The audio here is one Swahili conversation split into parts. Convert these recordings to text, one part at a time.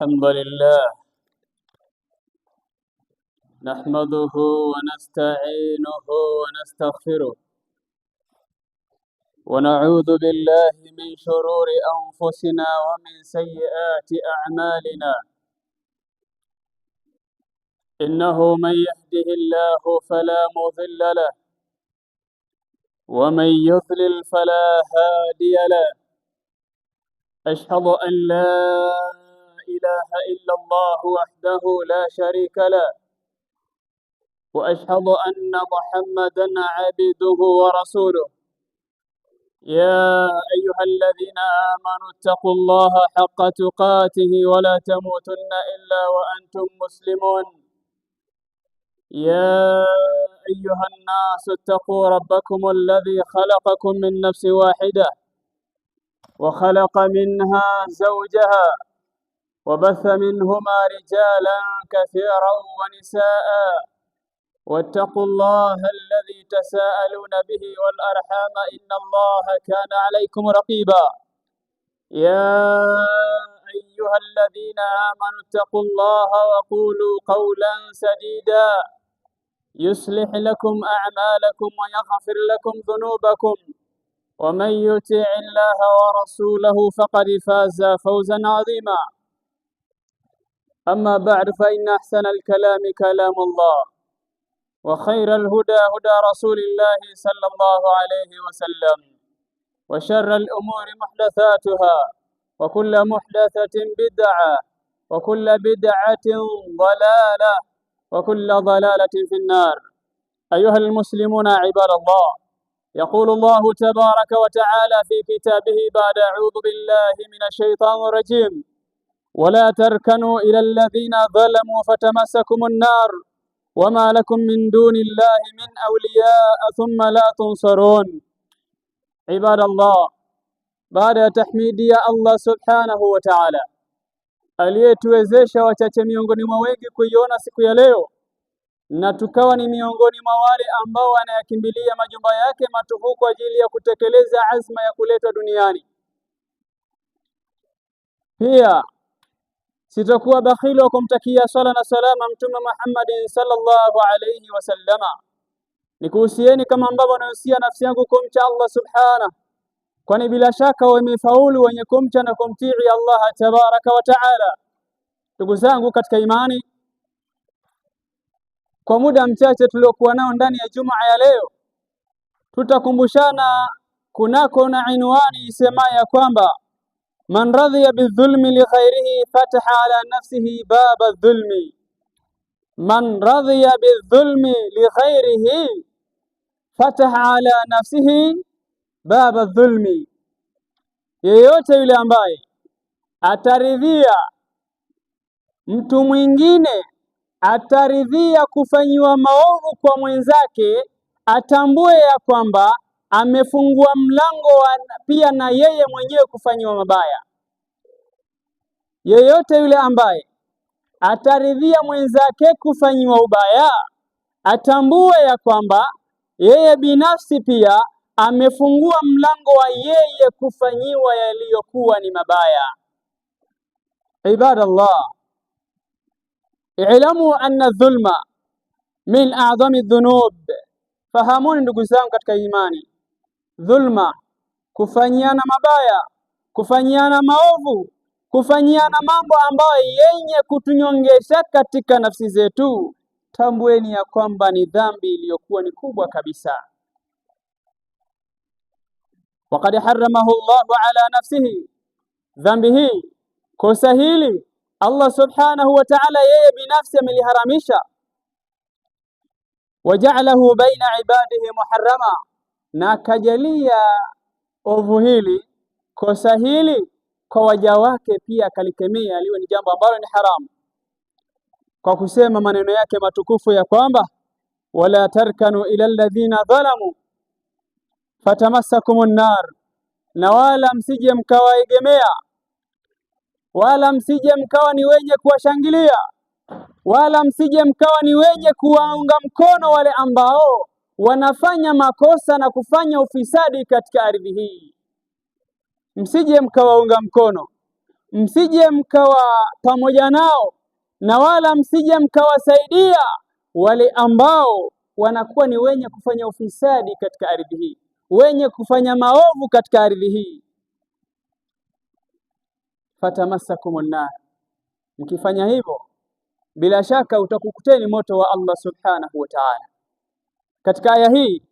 الحمد لله نحمده ونستعينه ونستغفره ونعوذ بالله من شرور أنفسنا ومن سيئات أعمالنا. إنه من يهده الله فلا مضل له ومن يضلل فلا هادي له. أشهد أن لا إله إلا الله وحده لا شريك له، وأشهد أن محمدًا عبده ورسوله. يا أيها الذين آمنوا اتقوا الله حق تقاته ولا تموتن إلا وأنتم مسلمون. يا أيها الناس اتقوا ربكم الذي خلقكم من نفس واحدة وخلق منها زوجها وبث منهما رجالا كثيرا ونساء. واتقوا الله الذي تساءلون به والأرحام إن الله كان عليكم رقيبا. يا أيها الذين آمنوا اتقوا الله وقولوا قولا سديدا يصلح لكم أعمالكم ويغفر لكم ذنوبكم، ومن يطع الله ورسوله فقد فاز فوزا عظيما. أما بعد، فإن أحسن الكلام كلام الله، وخير الهدى هدى رسول الله صلى الله عليه وسلم، وشر الأمور محدثاتها، وكل محدثة بدعة، وكل بدعة ضلالة، وكل ضلالة في النار. أيها المسلمون عباد الله، يقول الله تبارك وتعالى في كتابه بعد أعوذ بالله من الشيطان الرجيم: ولا تركنوا إلى الذين ظلموا فتمسكم النار وما لكم من دون الله من أولياء ثم لا تنصرون. عباد الله، بعد تحميدي Allah subhanahu wa ta'ala aliyetuwezesha wachache miongoni mwa wengi kuiona siku ya leo, na tukawa ni miongoni mwa wale ambao wanayakimbilia majumba yake matukufu kwa ajili ya kutekeleza azma ya kuletwa duniani. Pia sitakuwa bakhili wa kumtakia sala na salama Mtume Muhammadin sallallahu alayhi wasallama. Nikuhusieni kama ambavyo nahusia nafsi yangu kumcha Allah subhanahu, kwani bila shaka wamefaulu wenye kumcha na kumtii Allah tabaraka wa taala. Ndugu zangu katika imani, kwa muda mchache tuliokuwa nao ndani ya Jumaa ya leo, tutakumbushana kunako na inwani isemayo kwamba man radhiya bidhulmi li ghairihi fataha ala nafsihi baba dhulmi. Man radhiya bidhulmi li ghairihi fataha ala nafsihi baba dhulmi. Yeyote yule ambaye ataridhia mtu mwingine, ataridhia kufanyiwa maovu kwa mwenzake, atambue ya kwamba amefungua mlango pia na yeye mwenyewe kufanyiwa mabaya. Yeyote yule ambaye ataridhia mwenzake kufanyiwa ubaya, atambue ya kwamba yeye binafsi pia amefungua mlango wa yeye kufanyiwa yaliyokuwa ni mabaya. Ibadallah, i'lamu anna dhulma min a'zami dhunub. Fahamuni ndugu zangu katika imani, dhulma, kufanyiana mabaya, kufanyiana maovu, kufanyiana mambo ambayo yenye kutunyongesha katika nafsi zetu, tambueni ya kwamba ni dhambi iliyokuwa ni kubwa kabisa. Waqad haramahu Allahu ala nafsihi, dhambi hii, kosa hili Allah subhanahu wa ta'ala yeye binafsi ameliharamisha. Waja'alahu baina ibadihi muharrama, na kajalia ovu hili, kosa hili kwa waja wake pia kalikemea liwe ni jambo ambalo ni haramu, kwa kusema maneno yake matukufu ya kwamba wala tarkanu ila alladhina dhalamu fatamassakumun nar, na wala msije mkawaegemea, wala msije mkawa ni wenye kuwashangilia, wala msije mkawa ni wenye kuwaunga mkono wale ambao wanafanya makosa na kufanya ufisadi katika ardhi hii. Msije mkawaunga mkono msije mkawa pamoja nao na wala msije mkawasaidia wale ambao wanakuwa ni wenye kufanya ufisadi katika ardhi hii, wenye kufanya maovu katika ardhi hii. Fatamassakumun nar, mkifanya hivyo bila shaka utakukuteni moto wa Allah subhanahu wa ta'ala. Katika aya hii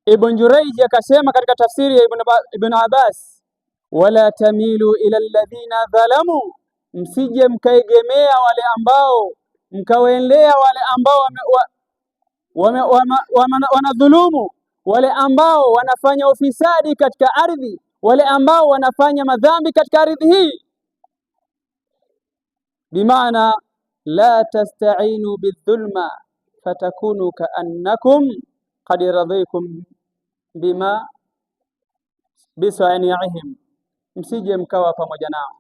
Ibn Jurayj akasema katika tafsiri ya Ibn Abbas, wala tamilu ila alladhina dhalamu, msije mkaegemea wale ambao mkawaendea wale ambao wanadhulumu, wale ambao wanafanya ufisadi katika ardhi, wale ambao wanafanya madhambi katika ardhi hii. Bimaana la tasta'inu bidhulma fatakunu kaannakum qad radhikum bima bisani'ihim, msije mkawa pamoja nao,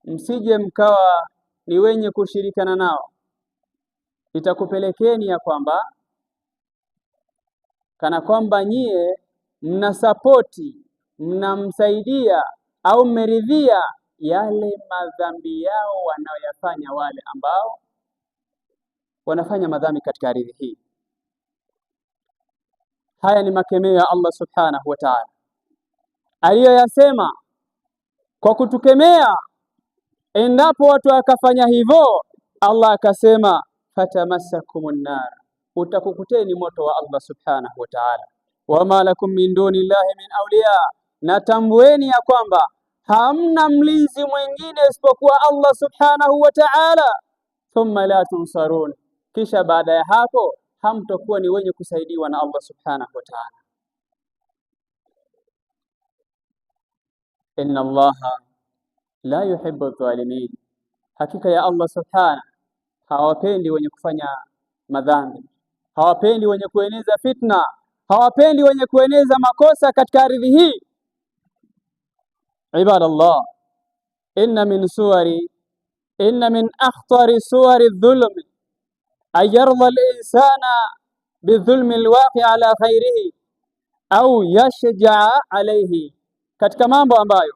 msije mkawa ni wenye kushirikana nao, itakupelekeni ya kwamba kana kwamba nyie mnasapoti, mnamsaidia au mmeridhia yale madhambi yao wanayoyafanya wale ambao wanafanya madhambi katika ardhi hii. Haya ni makemeo ya Allah subhanahu wa ta'ala aliyoyasema kwa kutukemea endapo watu wakafanya hivyo. Allah akasema fatamassakumun nar, utakukuteni moto wa Allah subhanahu wa ta'ala. Wama lakum min duni llahi min awliya, na tambueni ya kwamba hamna mlinzi mwingine isipokuwa Allah subhanahu wa ta'ala. Thumma la tunsarun, kisha baada ya hapo hamtokuwa ni wenye kusaidiwa na Allah subhanahu wa ta'ala. Inna Allaha la yuhibbu adh-dhalimin, hakika ya Allah subhanahu hawapendi wenye kufanya madhambi, hawapendi wenye kueneza fitna, hawapendi wenye kueneza makosa katika ardhi hii. Ibadallah, inna min akhtari suwari dhulm an yarda al-insana bidhulmi al-waqi ala khairihi au yashja'a alayhi, katika mambo ambayo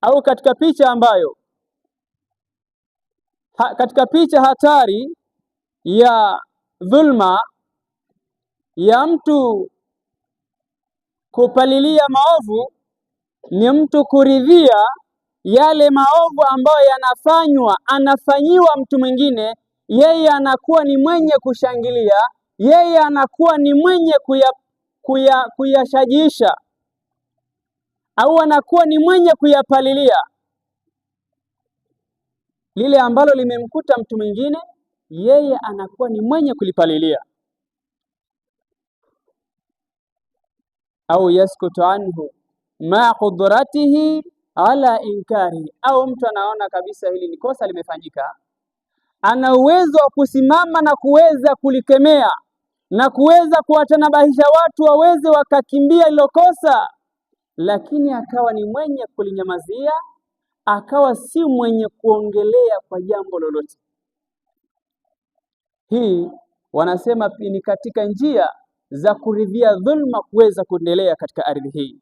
au katika picha ambayo katika picha hatari ya dhulma ya mtu kupalilia maovu ni mtu kuridhia yale maovu ambayo anafanyiwa mtu mwingine, yeye anakuwa ni mwenye kushangilia, yeye anakuwa ni mwenye kuyashajisha au anakuwa ni mwenye kuyapalilia lile ambalo limemkuta mtu mwingine, yeye anakuwa ni mwenye kulipalilia. Au yaskutu anhu ma qudratihi ala inkari, au mtu anaona kabisa hili ni kosa limefanyika, ana uwezo wa kusimama na kuweza kulikemea na kuweza kuwatanabahisha watu waweze wakakimbia hilo kosa, lakini akawa ni mwenye kulinyamazia, akawa si mwenye kuongelea kwa jambo lolote. Hii wanasema ni katika njia za kuridhia dhulma kuweza kuendelea katika ardhi hii.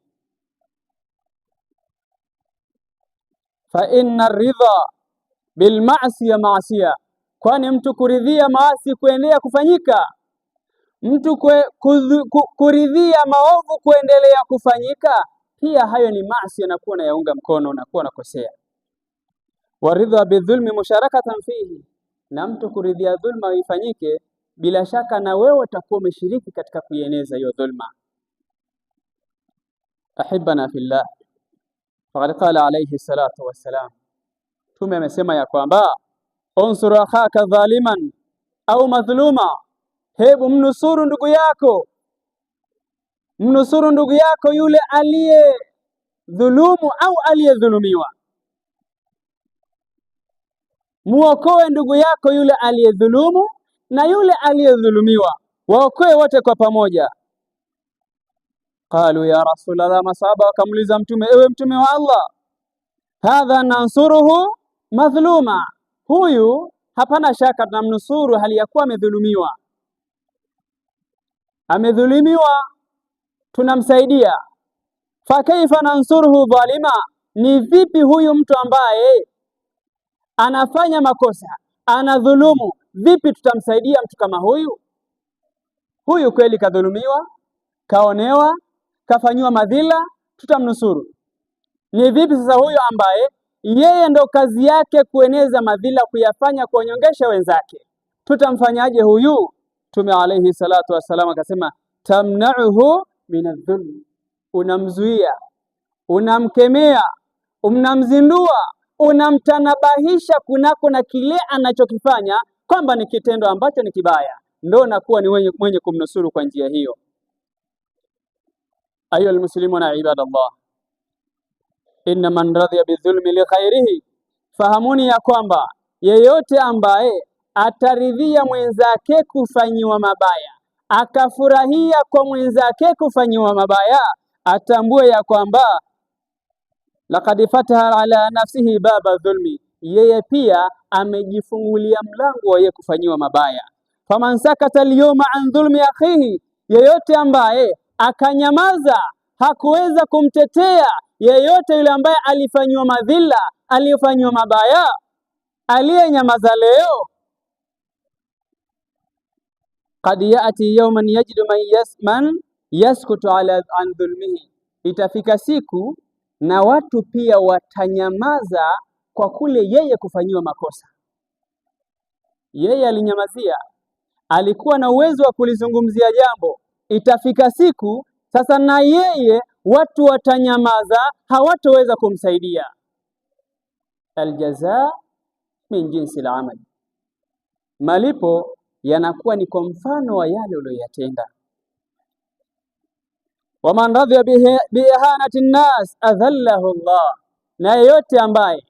Fa inna ridha bil ma'siya ma'siya, kwani mtu kuridhia maasi kuendelea kufanyika, mtu kuridhia maovu kuendelea kufanyika, pia hayo ni maasi, anakuwa na yaunga mkono na kuwa nakosea. Waridha bidhulmi musharakatan fihi, na mtu kuridhia dhulma ifanyike, bila shaka na wewe utakuwa umeshiriki katika kuieneza hiyo dhulma. Ahibana fillah, faqad qala alayhi salatu wassalam, Mtume amesema ya kwamba unsur akhaka dhaliman au madhluma, hebu mnusuru ndugu yako, mnusuru ndugu yako yule aliye dhulumu au aliyedhulumiwa. Muokoe ndugu yako yule aliyedhulumu na yule aliyedhulumiwa, waokoe wote kwa pamoja. Qalu ya Rasulullah, masahaba wakamuliza Mtume, ewe Mtume wa Allah, hadha nansuruhu madhluma, huyu hapana shaka tunamnusuru hali ya kuwa amedhulumiwa, tunamsaidia. Fa kaifa nansuruhu dhalima, ni vipi huyu mtu ambaye anafanya makosa, anadhulumu, vipi tutamsaidia mtu kama huyu? Huyu kweli kadhulumiwa, kaonewa, kafanywa madhila, tutamnusuru. Ni vipi sasa huyu ambaye yeye ndo kazi yake kueneza madhila, kuyafanya, kuonyongesha wenzake, tutamfanyaje huyu? Mtume alayhi salatu wassalam akasema, tamna'uhu minadh-dhulm, unamzuia, unamkemea, unamzindua, unamtanabahisha kunako na kile anachokifanya kwamba ni kitendo ambacho ni kibaya, ndo nakuwa ni mwenye kumnusuru kwa njia hiyo. Ayuha almuslimuna ibadallah, inna man radhiya bidhulmi li khairihi, fahamuni ya kwamba yeyote ambaye ataridhia mwenzake kufanyiwa mabaya, akafurahia kwa mwenzake kufanyiwa mabaya, atambue ya kwamba laqad fataha ala nafsihi baba dhulmi, yeye pia amejifungulia mlango wa yeye kufanyiwa mabaya. Faman sakata alyawma an dhulmi akhihi, yeyote ambaye akanyamaza, hakuweza kumtetea yeyote yule ambaye alifanyiwa madhila, aliyofanywa mabaya, aliyenyamaza leo, qad yati yawman yajidu man yaskutu ala an dhulmihi, itafika siku na watu pia watanyamaza kwa kule yeye kufanyiwa makosa. Yeye alinyamazia, alikuwa na uwezo wa kulizungumzia jambo, itafika siku sasa na yeye watu watanyamaza, hawatoweza kumsaidia. Aljaza min jinsi al-amal, malipo yanakuwa ni kwa mfano wa yale uliyoyatenda. Waman radhiya biihanati nnas adhallahu Allah, na yeyote ambaye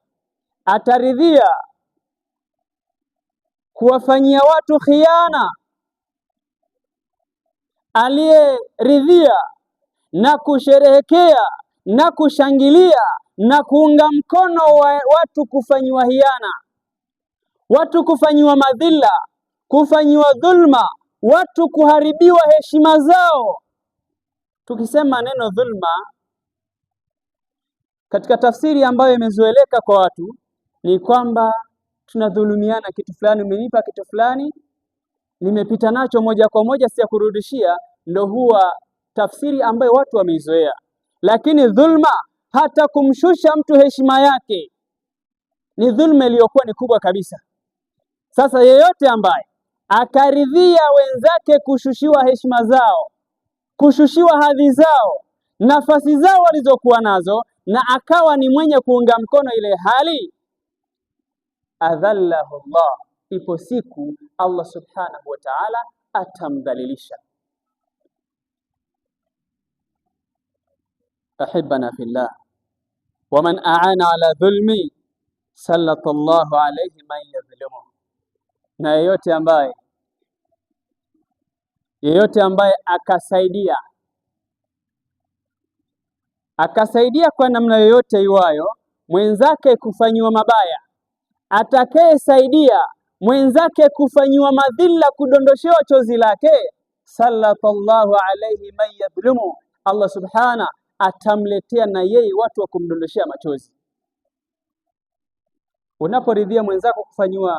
ataridhia kuwafanyia watu khiana, aliyeridhia na kusherehekea na kushangilia na kuunga mkono wa watu kufanyiwa hiana, watu kufanyiwa madhila, kufanyiwa dhulma, watu kuharibiwa heshima zao. Tukisema neno dhulma katika tafsiri ambayo imezoeleka kwa watu ni kwamba tunadhulumiana kitu fulani, umenipa kitu fulani, nimepita nacho moja kwa moja, si ya kurudishia. Ndio huwa tafsiri ambayo watu wameizoea. Lakini dhulma, hata kumshusha mtu heshima yake, ni dhulma iliyokuwa ni kubwa kabisa. Sasa yeyote ambaye akaridhia wenzake kushushiwa heshima zao, kushushiwa hadhi zao, nafasi zao walizokuwa nazo, na akawa ni mwenye kuunga mkono ile hali, adhallahu Allah, ipo siku Allah subhanahu wa ta'ala atamdhalilisha. Ahibana fillah, waman aana ala dhulmi sallata Allahu alayhi man yadhlimu, na yeyote ambaye akasaidia kwa namna yoyote iwayo mwenzake kufanyiwa mabaya, atakayesaidia mwenzake kufanyiwa madhila, kudondoshewa chozi lake, sallata Allahu alayhi man yadhlimu, Allah subhana atamletea na yeye watu wa kumdondoshea machozi. Unaporidhia mwenzako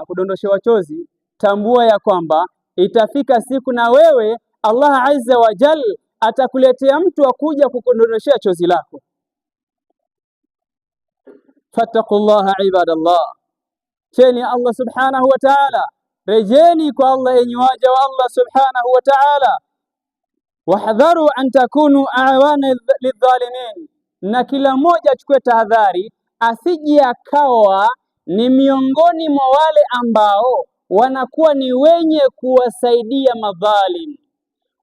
kudondoshewa chozi, tambua ya kwamba itafika siku na wewe Allah azza wa jal atakuletea mtu akuja kukudondoshea chozi lako. Fattaqullaha ibadallah, cheni Allah subhanahu wa ta'ala, rejeni kwa Allah enyi waja wa Allah subhanahu wa ta'ala. Wahdharu an takunu awana lidhalimin, na kila mmoja achukue tahadhari asije akawa ni miongoni mwa wale ambao wanakuwa ni wenye kuwasaidia madhalim,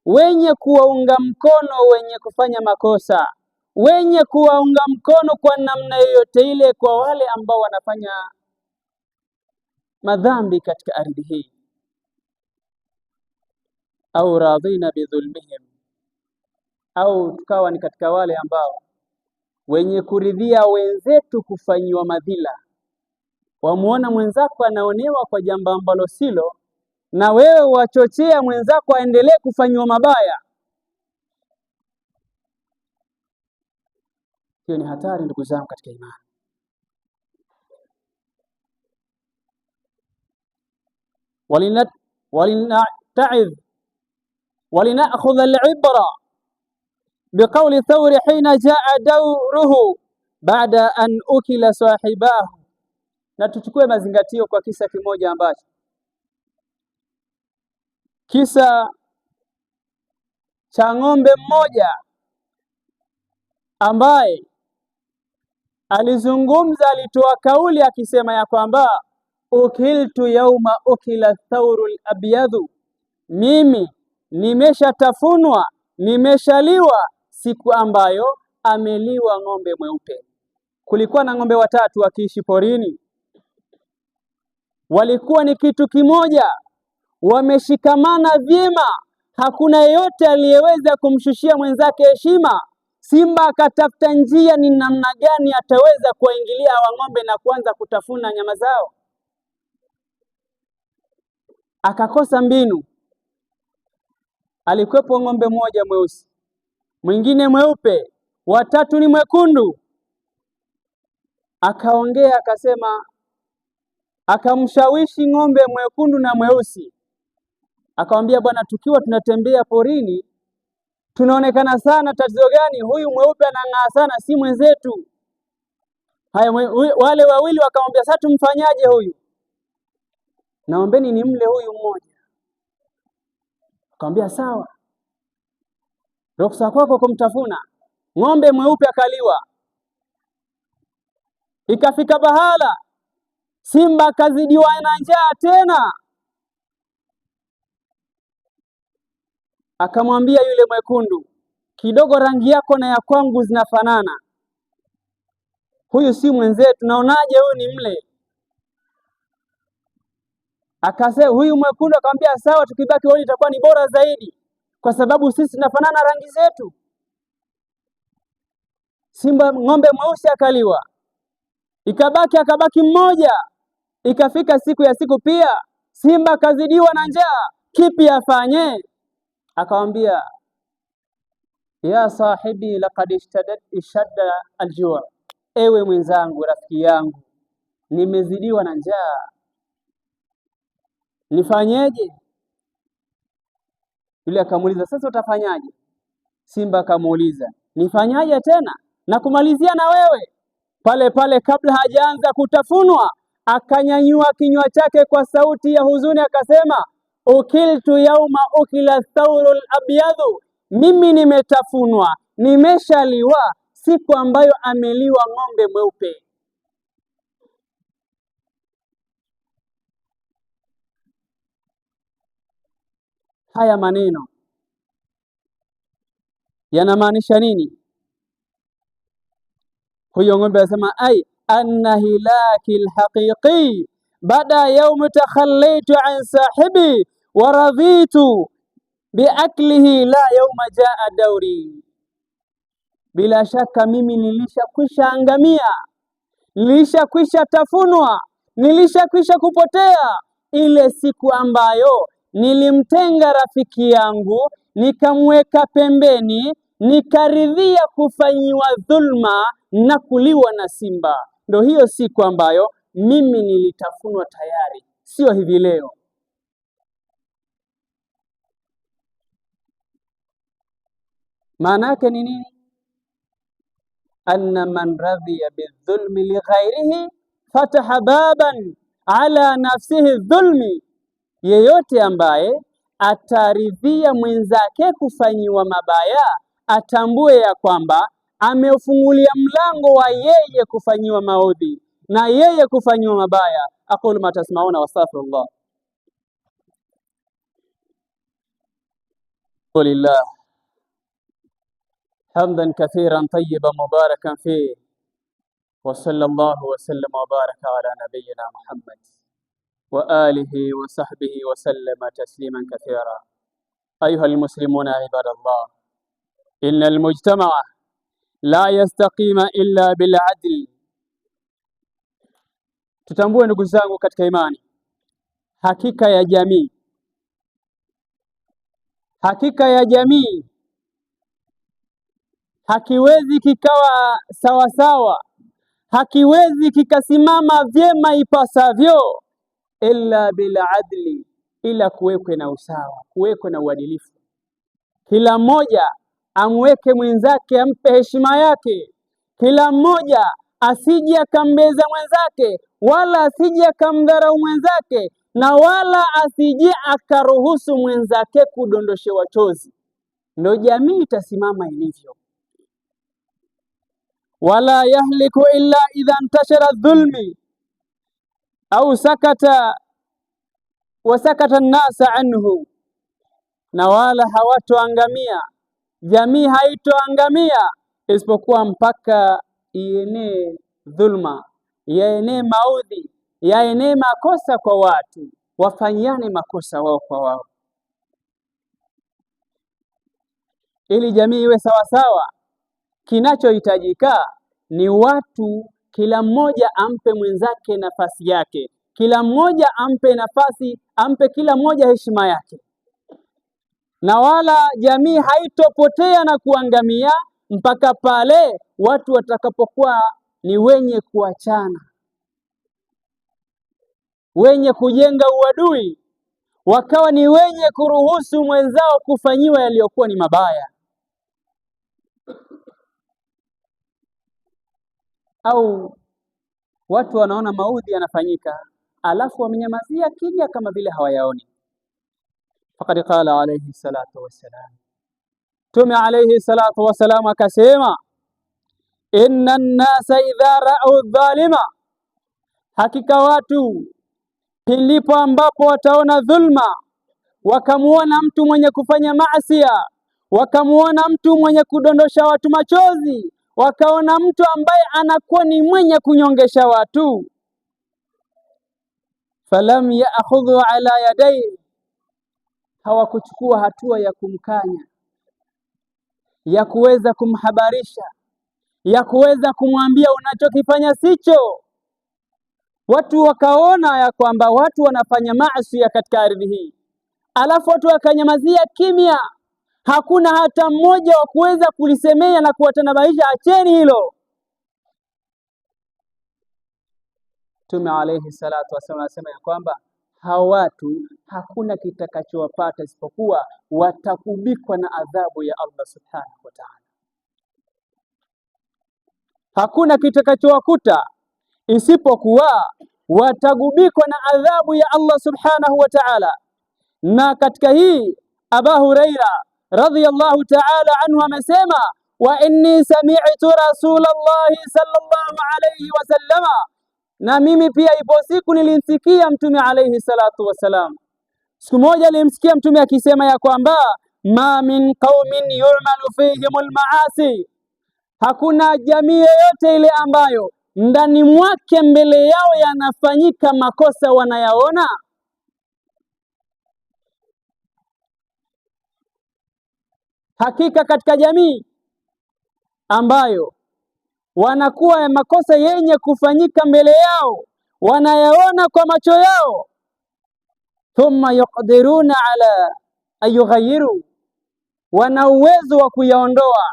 wenye kuwaunga mkono wenye kufanya makosa, wenye kuwaunga mkono kwa namna yoyote ile kwa wale ambao wanafanya madhambi katika ardhi hii. Au radhina bidhulmihim, au tukawa ni katika wale ambao wenye kuridhia wenzetu kufanyiwa madhila. Wamuona mwenzako anaonewa kwa jambo ambalo silo, na wewe wachochea mwenzako aendelee kufanyiwa mabaya. Hiyo ni hatari ndugu zangu katika imani. ولنتعظ ولنأخذ العبرة بقول ثور حين جاء دوره بعد أن أكل صاحباه. Na tuchukue mazingatio kwa kisa kimoja ambacho kisa cha ng'ombe mmoja ambaye alizungumza, alitoa kauli akisema ya kwamba ukiltu yauma ukila thaurul abyadhu, mimi nimeshatafunwa, nimeshaliwa siku ambayo ameliwa ng'ombe mweupe. Kulikuwa na ng'ombe watatu wakiishi porini, walikuwa ni kitu kimoja, wameshikamana vyema, hakuna yeyote aliyeweza kumshushia mwenzake heshima. Simba akatafuta njia ni namna gani ataweza kuwaingilia hawa ng'ombe na kuanza kutafuna nyama zao, akakosa mbinu. Alikuwepo ng'ombe mmoja mweusi, mwingine mweupe, watatu ni mwekundu. Akaongea akasema, akamshawishi ng'ombe mwekundu na mweusi, akamwambia, bwana, tukiwa tunatembea porini tunaonekana sana, tatizo gani? Huyu mweupe anang'aa sana, si mwenzetu. Haya, wale wawili wakamwambia, sasa tumfanyaje huyu? Naombeni nimle huyu mmoja. Akamwambia sawa, ruksa kwako kumtafuna. Ng'ombe mweupe akaliwa. Ikafika bahala simba akazidiwa na njaa tena, akamwambia yule mwekundu, kidogo rangi yako na ya kwangu zinafanana, huyu si mwenzetu, naonaje huyu ni mle? Akasema huyu mwekundu akamwambia sawa, tukibaki wote itakuwa ni bora zaidi, kwa sababu sisi tunafanana rangi zetu. Simba ng'ombe mweusi akaliwa, akabaki mmoja. Ikafika siku ya siku pia simba akazidiwa na njaa, kipi afanye? Akamwambia, ya sahibi laqad ishtadda aljua, ewe mwenzangu, rafiki yangu, nimezidiwa na njaa, nifanyeje? Yule akamuuliza, sasa utafanyaje? Simba akamuuliza, nifanyaje tena na kumalizia na wewe? Pale pale kabla hajaanza kutafunwa akanyanyua kinywa chake kwa sauti ya huzuni akasema, ukiltu yauma ukila thaurul abyadhu, mimi nimetafunwa, nimeshaliwa siku ambayo ameliwa ng'ombe mweupe. Haya maneno yanamaanisha nini? Huyo ng'ombe anasema, ai anna hilaki alhaqiqi bada yawm takhallaitu an sahibi wa radhitu biaklihi la yawma jaa dauri. Bila shaka mimi nilishakwisha angamia, nilishakwisha tafunwa, nilishakwisha kupotea ile siku ambayo nilimtenga rafiki yangu, nikamweka pembeni, nikaridhia kufanyiwa dhulma na kuliwa na simba. Ndio hiyo siku ambayo mimi nilitafunwa tayari, sio hivi leo. Maana yake ni nini? Anna man radhiya bidhulmi lighairihi fataha baban ala nafsihi dhulmi, yeyote ambaye ataridhia mwenzake kufanyiwa mabaya atambue ya kwamba ameufungulia mlango wa yeye kufanyiwa maudhi na yeye kufanyiwa mabaya. Aqulu ma tasmauna wastaghfirullah. Alhamdulillah hamdan kathiran tayyiban mubarakan fihi wa sallallahu wa sallam wa baraka ala nabiyyina Muhammad wa alihi wa sahbihi wa sallama tasliman kathira. Ayuha almuslimuna ibadallah, inna almujtama'a la yastaqima illa bil adl. Tutambue ndugu zangu katika imani, hakika hakiwezi kikawa sawasawa, hakiwezi kikasimama vyema ipasavyo illa bila adli, ila kuwekwe na usawa, kuwekwe na uadilifu. Kila mmoja amweke mwenzake, ampe heshima yake. Kila mmoja asije akambeza mwenzake, wala asije akamdharau mwenzake, na wala asije akaruhusu mwenzake kudondoshewa chozi. Ndio jamii itasimama ilivyo. Wala yahliku illa idha intashara dhulmi au sakata an-nasa anhu, na wala hawatoangamia, jamii haitoangamia isipokuwa mpaka ienee dhulma, yaenee maudhi, yaenee makosa kwa watu, wafanyiane makosa wao kwa wao. Ili jamii iwe sawasawa, kinachohitajika ni watu, kila mmoja ampe mwenzake nafasi yake, kila mmoja ampe nafasi, ampe kila mmoja heshima yake, na wala jamii haitopotea na kuangamia mpaka pale watu watakapokuwa ni wenye kuachana, wenye kujenga uadui, wakawa ni wenye kuruhusu mwenzao kufanyiwa yaliyokuwa ni mabaya, au watu wanaona maudhi yanafanyika alafu wamenyamazia kimya kama vile hawayaoni. Faqad qala alayhi salatu wassalam, Mtume alayhi salatu wassalam akasema, inna an-nasa idha ra'u dhalima, hakika watu pilipo ambapo wataona dhulma, wakamuona mtu mwenye kufanya maasiya, wakamuona mtu mwenye kudondosha watu machozi, wakaona mtu ambaye anakuwa ni mwenye kunyongesha watu, falam ya'khudhu ala yadayhi, hawakuchukua hatua ya kumkanya, ya kuweza kumhabarisha, ya kuweza kumwambia unachokifanya sicho. Watu wakaona ya kwamba watu wanafanya maasi katika ardhi hii, alafu watu wakanyamazia kimya, hakuna hata mmoja wa kuweza kulisemea na kuwatanabahisha, acheni hilo. Mtume alayhi salatu wasallam anasema ya kwamba hao watu hakuna kitakachowapata isipokuwa watakubikwa na adhabu ya Allah subhanahu wa ta'ala. Hakuna kitakachowakuta isipokuwa watagubikwa na adhabu ya Allah subhanahu wa ta'ala. Na katika hii Abu Huraira radhiyallahu ta'ala anhu amesema, wa inni sami'tu Rasulullah sallallahu alayhi wasallama, na mimi pia ipo siku nilimsikia Mtume alayhi salatu wasalam. Siku moja nilimsikia Mtume akisema ya kwamba ma min qaumin yu'malu fihimul maasi, hakuna jamii yoyote ile ambayo ndani mwake mbele yao yanafanyika makosa wanayaona, hakika katika jamii ambayo wanakuwa ya makosa yenye kufanyika mbele yao wanayaona kwa macho yao, thumma yaqdiruna ala ayughayyiru, wana uwezo wa kuyaondoa,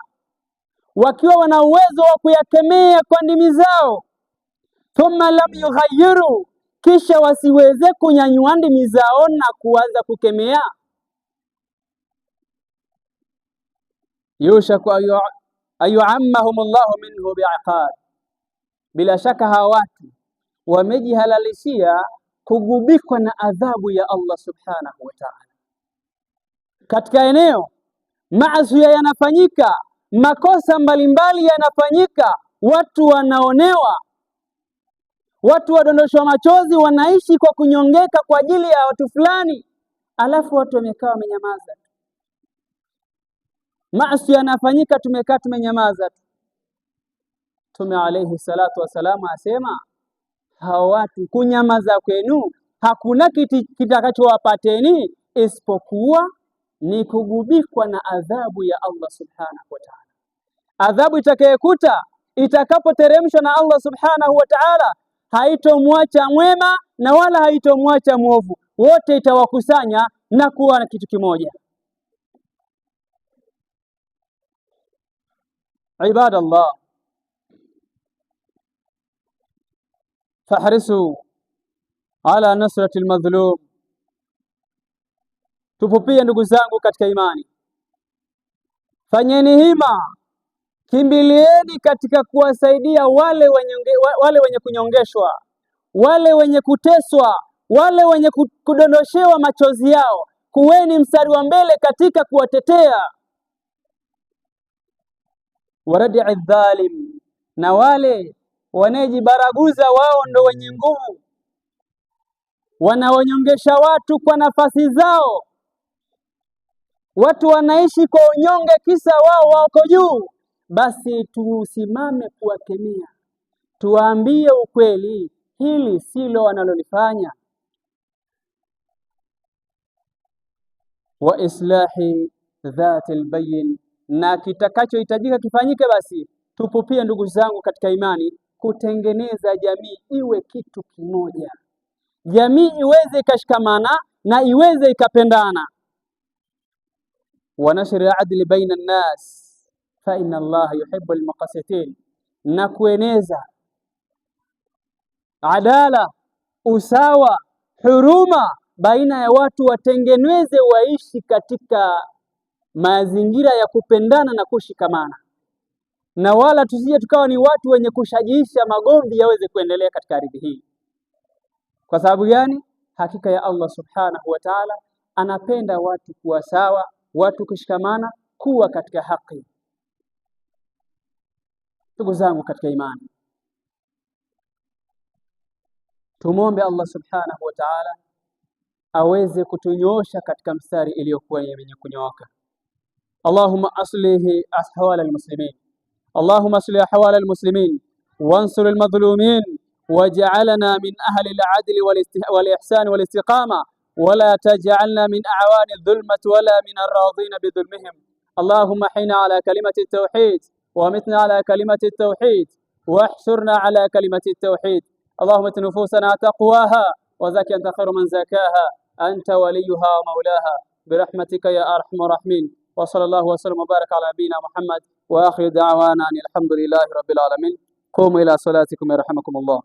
wakiwa wana uwezo wa kuyakemea kwa ndimi zao, thumma lam yughayyiru, kisha wasiweze kunyanyua ndimi zao na kuanza kukemea, yushaku ayuammahum Allahu minhu bi'iqab, bila shaka hawa watu wamejihalalishia kugubikwa na adhabu ya Allah subhanahu wa ta'ala. Katika eneo maasi yanafanyika, makosa mbalimbali yanafanyika, watu wanaonewa, watu wadondoshwa machozi, wanaishi kwa kunyongeka kwa ajili ya watu fulani, alafu watu wamekaa wamenyamaza. Maasi yanafanyika, tumekaa tumenyamaza. Mtume alayhi salatu wasalam asema, hao watu kunyamaza kwenu hakuna kitakachowapateni isipokuwa ni kugubikwa na adhabu ya Allah subhanahu wa ta'ala. Adhabu itakayekuta itakapoteremshwa na Allah subhanahu wa ta'ala haitomwacha mwema na wala haitomwacha mwovu, wote itawakusanya na kuwa na kitu kimoja. Ibadallah, fahrisu ala nasrati almadhlum. Tupupie ndugu zangu katika imani, fanyeni hima, kimbilieni katika kuwasaidia wale wenye kunyongeshwa, wale wenye kuteswa, wale wenye kudondoshewa machozi yao. Kuweni mstari wa mbele katika kuwatetea. Waradi'i dhalim, na wale wanejibaraguza, wao ndo wenye nguvu, wanaonyongesha watu kwa nafasi zao. Watu wanaishi kwa unyonge kisa wao wako juu. Basi tusimame kuwakemea, tuwaambie ukweli, hili silo wanalolifanya. Wa islahi dhati albayn, na kitakachohitajika kifanyike. Basi tupupie ndugu zangu katika imani, kutengeneza jamii iwe kitu kimoja, jamii iweze ikashikamana na iweze ikapendana. Wa nashri adli baina an-nas fa inna Allah yuhibbu al-muqsitin, na kueneza adala, usawa, huruma baina ya watu, watengeneze waishi katika mazingira ya kupendana na kushikamana, na wala tusije tukawa ni watu wenye kushajiisha magomvi yaweze kuendelea katika ardhi hii. Kwa sababu gani? Hakika ya Allah subhanahu wa ta'ala anapenda watu kuwa sawa, watu kushikamana, kuwa katika haki. Ndugu zangu katika imani, tumombe Allah subhanahu wa ta'ala aweze kutunyoosha katika mstari iliyokuwa yenye kunyooka. Allahumma aslihi ahwal almuslimin, Allahumma aslih ahwal almuslimin wansur almadhlumin waj'alna min ahli aladli walihsan walistiqama wala taj'alna min a'wani adh-dhulmati wala min ar-radin bidhulmihim. Allahumma hina ala kalimati at-tauhid ومتنا على كلمة التوحيد واحشرنا على كلمة التوحيد. اللهم ات نفوسنا تقواها وزكي أنت خير من زكاها، أنت وليها ومولاها برحمتك يا أرحم الراحمين. وصلى الله وسلم وبارك على نبينا محمد، وآخر دعوانا أن الحمد لله رب العالمين. قوموا إلى صلاتكم يرحمكم الله.